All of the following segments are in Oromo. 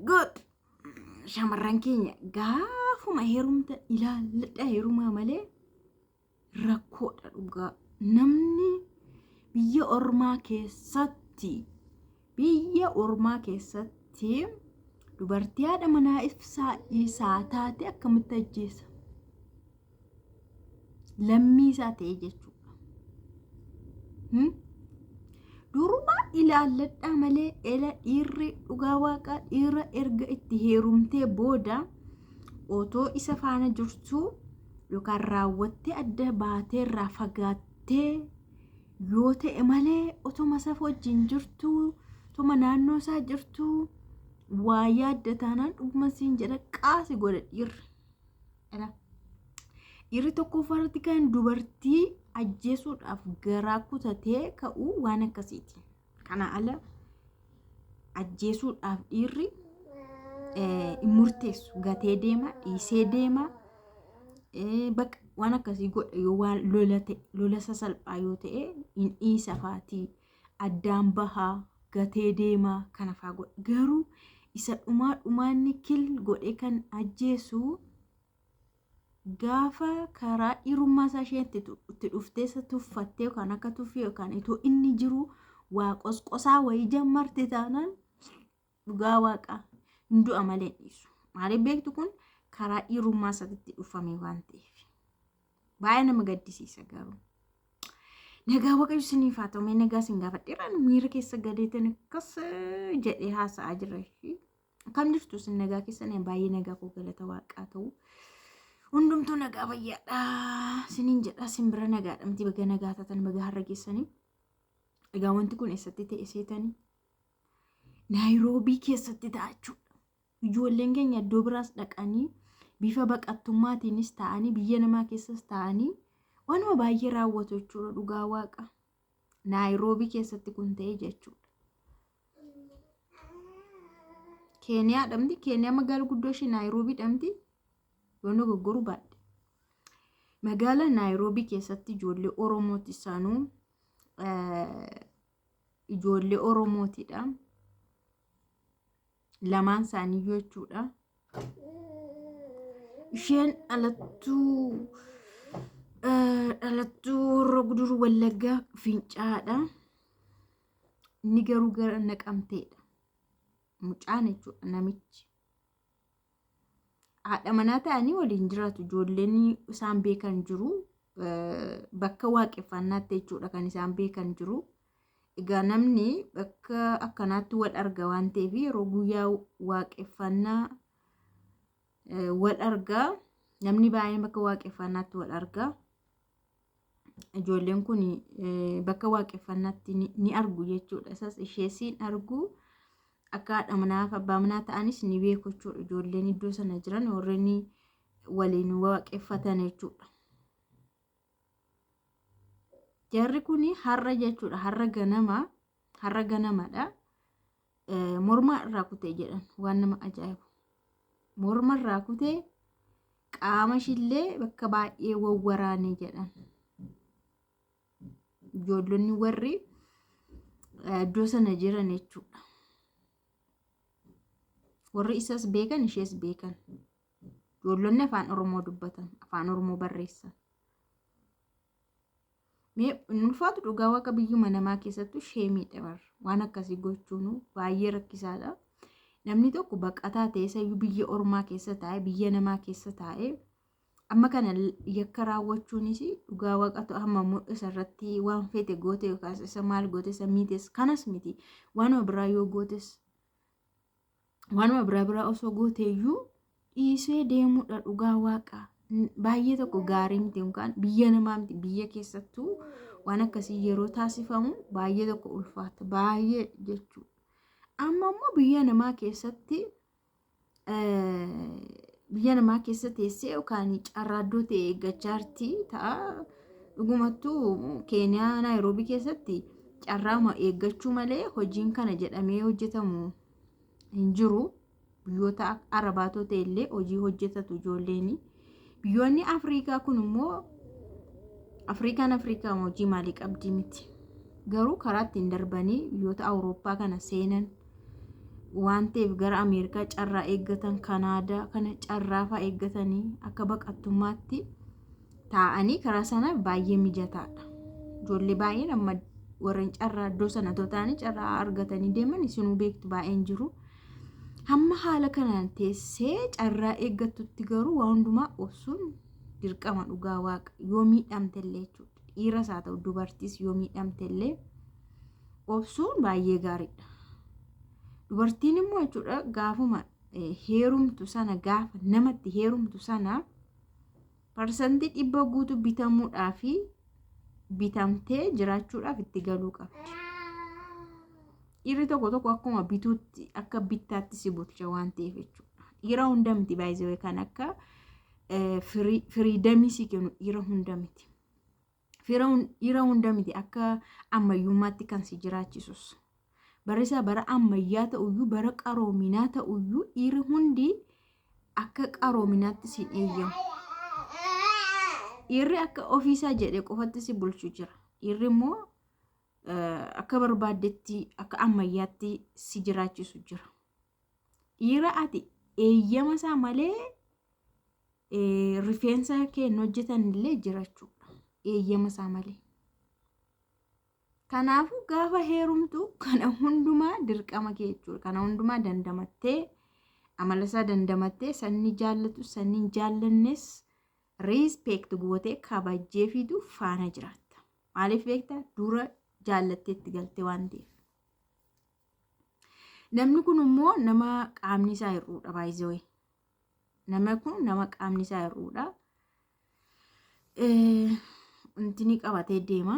Good. Shamarran keenya gaafuma heerumta ilaalladha heerumaa malee rakkoodha dhugaa. Namni biyya ormaa keessatti dubartii haadha manaa isaa taate akkamitti ajjeesa? Lammii isaa ta'e jechuudha. Duruma ilaalladha malee ela dhiirri dhugaa waaqaa dhiira erga itti heerumtee booda otoo isa faana jirtu yookaan raawwattee adda baatee irraa fagaattee yoo ta'e malee otoma saf wajjin jirtu otoma naannoo isaa jirtu waa yaadda taanaan dhuguma siin jedha qaasi godha dhiirri. Dhiirri tokko fardi kan dubartii ajjeesuudhaaf garaa kutatee ka'uu waan akkasiiti. Kana ala ajjeesuudhaaf dhiirri murteessu gatee deema dhiisee deema bakka waan akkasii godha yoo waan lola sasalphaa yoo ta'e hin dhiisa faatii addaan bahaa gatee deema kana faa godha. Garuu isa dhumaanni kil godhe kan ajjeesu gaafa karaa dhiirummaa isaa isheetti itti dhuftee isa tuffattee yookaan akka tuffii yookaan itoo inni jiru waa qosqosaa wayii jammarte taanaan dhugaa waaqaa hin du'a malee dhiisu. Maaliif beektu kun karaa dhiirummaa isaatti dhufame waan ta'eef. Baay'ee nama gaddisiisa garuu. Nagaa waaqayyo isiniif haa ta'u, nagaa isin gaafadheeraan miira keessa gadeetan akkas jedhee haasa'aa jira. Akkam jirtu isin nagaa keessan baay'ee nagaa koo galata waaqaa ta'u. Hundumtuu nagaa fayyaadha. Siniin jedha simbira nagaadhamti baga nagaa taatan baga har'a geessanii. Egaa wanti kun eessatti ta'e seetanii? Naayiroobii keessatti ta'a jechuudha. Ijoolleen keenya iddoo biraas dhaqanii bifa baqattummaatiinis ta'anii biyya namaa keessas ta'anii wanuma baay'ee raawwatu jechuudha dhugaa waaqa. Naayiroobii keessatti kun ta'e jechuudha. Keeniyaa dhamti. Keeniyaa magaalaa guddoo ishee Naayiroobii dhamti. Yoonu goggoruu baadhe. Magaalaa Naayiroobii keessatti ijoollee Oromooti isaanuu ijoollee Oromootidha. Lamaan isaanii jechuudha. Isheen dhalattuu Horroo Guduruu Wallaggaa Fincaadha. Inni garuu gara Naqamteedha. Mucaan jechuudha namichi. Haadha manaa ta'anii waliin jiraatu. Ijoolleen isaan beekan jiru bakka waaqeffannaatti jechuudha kan isaan beekan jiru. Egaa namni bakka akkanaatti wal arga waan ta'eef yeroo guyyaa waaqeffannaa wal argaa. Namni baay'een bakka waaqeffannaatti wal argaa. Ijoolleen kun bakka waaqeffannaatti ni argu jechuudha. Isas isheesiin argu. Akka haadha manaa fi abbaa manaa ta'anis ni beeku jechuudha. Ijoolleen iddoo sana jiran warreen waliin waaqeffatan jechuudha. Jarri kun har'a jechuudha. Har'a ganamadha. Morma irraa kutee jedhan waan nama ajaa'ibu. Morma irraa kutee qaama ishillee bakka baay'ee wawwaraane jedhan. Ijoollonni warri iddoo sana jiran jechuudha. Warri isas beekan ishees beekan. Ijoollonni afaan Oromoo dubbatan, afaan Oromoo barreessan. Mee ulfaatu dhugaa waaqa biyyuma namaa keessattuu sheemiidha barra. Waan akkasii gochuun baay'ee rakkisaadha. Namni tokko baqataa ta'e sayyuu biyya ormaa keessa taa'e, biyya namaa keessa taa'e amma kana yakka raawwachuunis dhugaa waaqatu amma isarratti waan feete goote yookaas isa maal goote isa miites kanas miti. Waanuma biraa yoo gootes waanuma biraa osoo gooteeyyuu dhiisee deemuudha dhugaa waaqa. Baay'ee tokko gaarii miti yookaan biyya namaa miti biyya keessattuu waan akkasii yeroo taasifamu baay'ee tokko ulfaata baay'ee jechuudha. Amma immoo biyya namaa keessatti teessee yookaan carraaddoo ta'e eeggachaa jirti ta'a. Dhugumattuu Keeniyaa Naayiroobii keessatti carraama eeggachuu malee hojiin kana jedhamee hojjetamu hin jiru. Biyyoota Arabaatoo ta'e illee hojii hojjetatu ijoolleen. Biyyoonni Afrikaa kun immoo Afrikaan hojii maalii qabdi miti. Garuu karaa ittiin darbanii biyyoota Awurooppaa kana seenan waan ta'eef gara Ameerikaa carraa eeggatan Kanaadaa kana carraa fa'aa eeggatanii akka baqattummaatti taa'anii karaa sana baay'ee mijataadha. Ijoollee baay'een amma warreen carraa iddoo sana ta'anii carraa argatanii deeman isinuu beektu baay'een jiru. Hamma haala kanaan teessee carraa eeggatutti garuu waan hundumaa obsuun dirqama dhugaa waaqa yoo miidhamtellee jechuudha. Dhiiras haa ta'u dubartiis yoo miidhamtellee obsuun baay'ee gaariidha. Dubartiin immoo jechuudha gaafuma heerumtu sana gaafa namatti heerumtu sana parsantii 100 guutuu bitamuudhaa fi bitamtee jiraachuudhaaf itti galuu qabdi. Dhiirri tokko akkuma bituutti akka bittaatti si bulcha waan ta'eef jechuudha. Dhiira hunda miti baay'ee kan akka firiidamii si kennu dhiira hunda miti. Dhiira hunda miti akka ammayyummaatti kan si jiraachisus. Barisaa bara ammayyaa ta'uyyuu bara qaroominaa ta'uyyuu dhiirri hundi akka qaroominaatti si eeyyamu. Dhiirri akka ofiisaa jedhee qofatti si bulchu jira. Dhiirri immoo akka barbaaddetti akka ammayyaatti si jiraachisu jira. Dhiira ati eeyyama isaa malee rifeensa kee hin hojjetan illee jirachuudha. Eeyyama isaa malee. Kanaafuu gaafa heerumtu kana hundumaa dirqama kee jechuudha. Kana hundumaa dandamattee amala isaa dandamattee sanni jaallatu sanni hin jaallannes riispeekt gootee kabajjee fidu faana jiraatta. Maaliif beektaa? Dura jaallattee itti galte waan ta'eef. Namni kun immoo nama qaamni isaa hir'uudha baay'ee. Nama kun nama qaamni isaa hir'uudha. Intini qabatee deema.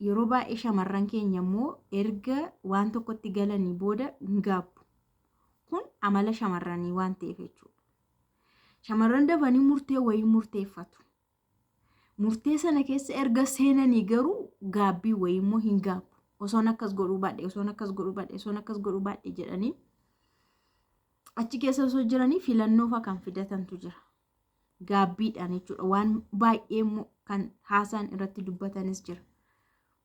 Yeroo baay'ee shamarran keenya immoo erga waan tokkotti galanii booda hin gaabbu. Kun amala shamarranii waan ta'eef jechuudha. Shamarran dafanii murtee wayii murteeffatu. Murtee sana keessa erga seenanii garuu gaabbii wayii immoo hin gaabbu. Osoon akkas godhuu baadhee, osoon akkas godhuu baadhee, osoon akkas godhuu baadhee jedhanii achi keessa osoo jiranii filannoo fa'aa kan fidatantu jira. Gaabbiidhaan jechuudha. Waan baay'ee immoo kan haasaan irratti dubbatanis jira.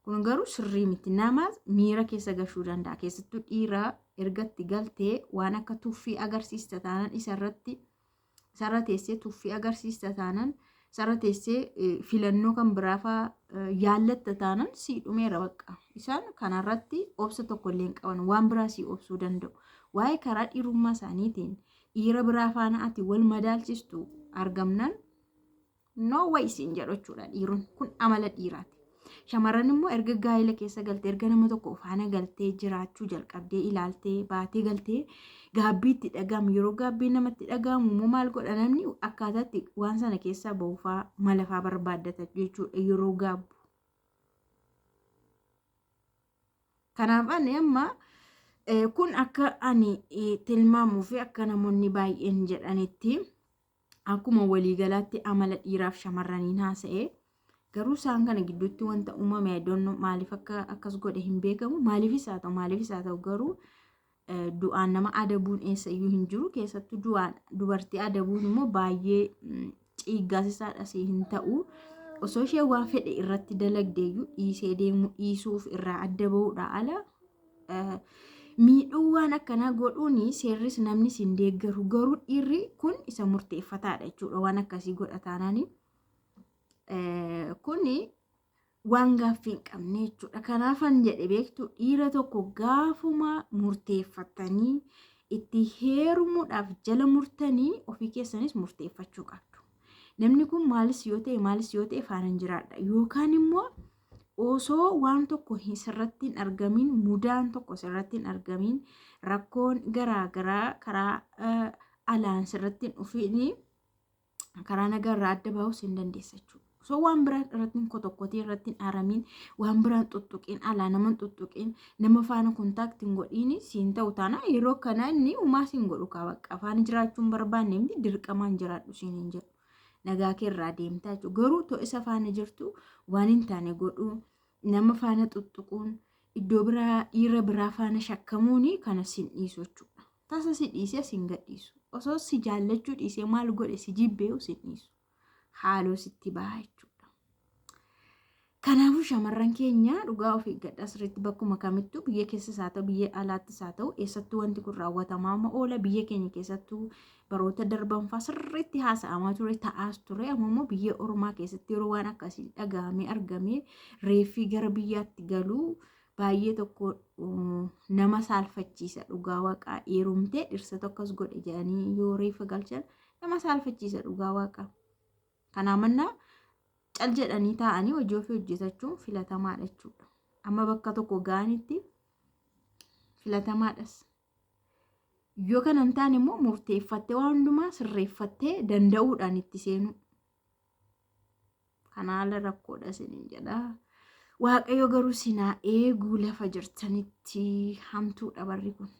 Kun garuu sirrii miti. Nama miira keessa gashuu danda'a. Keessattuu dhiira ergatti galtee waan akka tuffii agarsiista taanaan isarra teessee tuffii agarsiista taanaan isarra teessee filannoo kan biraa fa'aa yaallatta taanaan si dhumeera bakka. Isaan kanarratti obsa tokkollee hin qaban waan biraa si obsuu danda'u. Waa'ee karaa dhiirummaa isaaniitiin dhiira biraa faana ati wal madaalchistu argamnaan no way siin jedhu jechuudha. Dhiironni kun amala dhiiraati. Shamarran immoo erga gaa'ela keessa galtee erga nama tokko faana galtee jiraachuu jalqabdee ilaaltee baatee galtee gaabbii itti dhagahamu yeroo gaabbii namatti dhagahamu immoo maal godha namni akkaataatti waan sana keessaa ba'uufaa malafaa barbaaddata jechuudha yeroo gaabbu. Kanaaf ani amma kun akka ani tilmaamuu fi akka namoonni baay'een jedhanitti akkuma waliigalaatti amala dhiiraaf shamarraniin haasa'ee garuu isaan kana gidduutti wanta uumame adoonno maaliif akka akkas godhe hin beekamu. Maaliifis haa ta'u garuu du'aan nama adabuun eessayyuu hin jiru. Keessattuu du'aan dubartii adabuun immoo baay'ee ciiggaasisaadhas hin ta'u. Osoo ishee waan fedhe irratti dalagdeeyyuu dhiisee deemuu dhiisuuf irraa adda bahuudha ala miidhuu waan akkanaa godhuun seerris namni sin deeggaru. Garuu dhiirri kun isa murteeffataadha jechuudha. Waan akkasii godhataanani. Kuni waan gaaffii hin qabne jechuudha. Kanaafan jedhe beektu dhiira tokko gaafuma murteeffatanii itti heerumuudhaaf jala murtanii ofii keessanis murteeffachuu qabdu. Namni kun maalis yoo ta'e faana jiraadha. Yookaan immoo osoo waan tokko sirratti hin argamin mudaan tokko sirratti hin argamin rakkoon garaagaraa karaa alaan sirratti hin dhufiin karaa nagarraa adda bahuus hin dandeessa jechuudha. So waan biraan irratti kotokkotii irratti hin aramin waan biraan tuttuqiin alaa nama tuttuqiin nama faana kontaaktii hin godhiin siin ta'u taana yeroo kana inni uumaa siin godhu bakka faana jiraachuun barbaanne miti dirqamaan jiraadhu siin hin jedhu. Nagaa kee irraa deemtaa jechuudha. Garuu to isa faana jirtu waan hin taane godhuu nama faana tuttuquun iddoo biraa dhiira biraa faana shakkamuun kana siin dhiisu jechuudha. Tasa si dhiisee siin gadhiisu. Osoo si jaallachuu dhiisee maal godhe si jibbee siin dhiisu. Haaloo sitti baha jechuudha. Kanaafuu shamarran keenya dhugaa ofii gadhaa sirriitti bakkuma kamittuu biyya keessas haa ta'u biyya alaattis haa ta'u eessattuu wanti kun raawwatamaa amma oola biyya keenya keessattuu baroota darban fa'aa sirriitti haasa'amaa ture ta'aas ture amma immoo biyya ormaa keessatti yeroo waan akkasii dhagahamee argamee reeffii gara biyyaatti galuu baay'ee tokko nama saalfachiisa dhugaa waaqaa heerumtee dhirsa tokkos godhe jedhanii yoo reeffa galchan nama saalfachiisa dhugaa waaqaa kanaa mannaa cal jedhanii taa'anii hojii ofii hojjetachuun filatamaadha jechuudha. Amma bakka tokko ga'anitti filatamaadhas. Yoo kana hin taane immoo murteeffattee waan hundumaa sirreeffattee danda'uudhaan itti seenu. Kana haala rakkoodha isiniin jedha. Waaqayyo garuu sinaa eeguu lafa jirtanitti hamtuudha barri kun.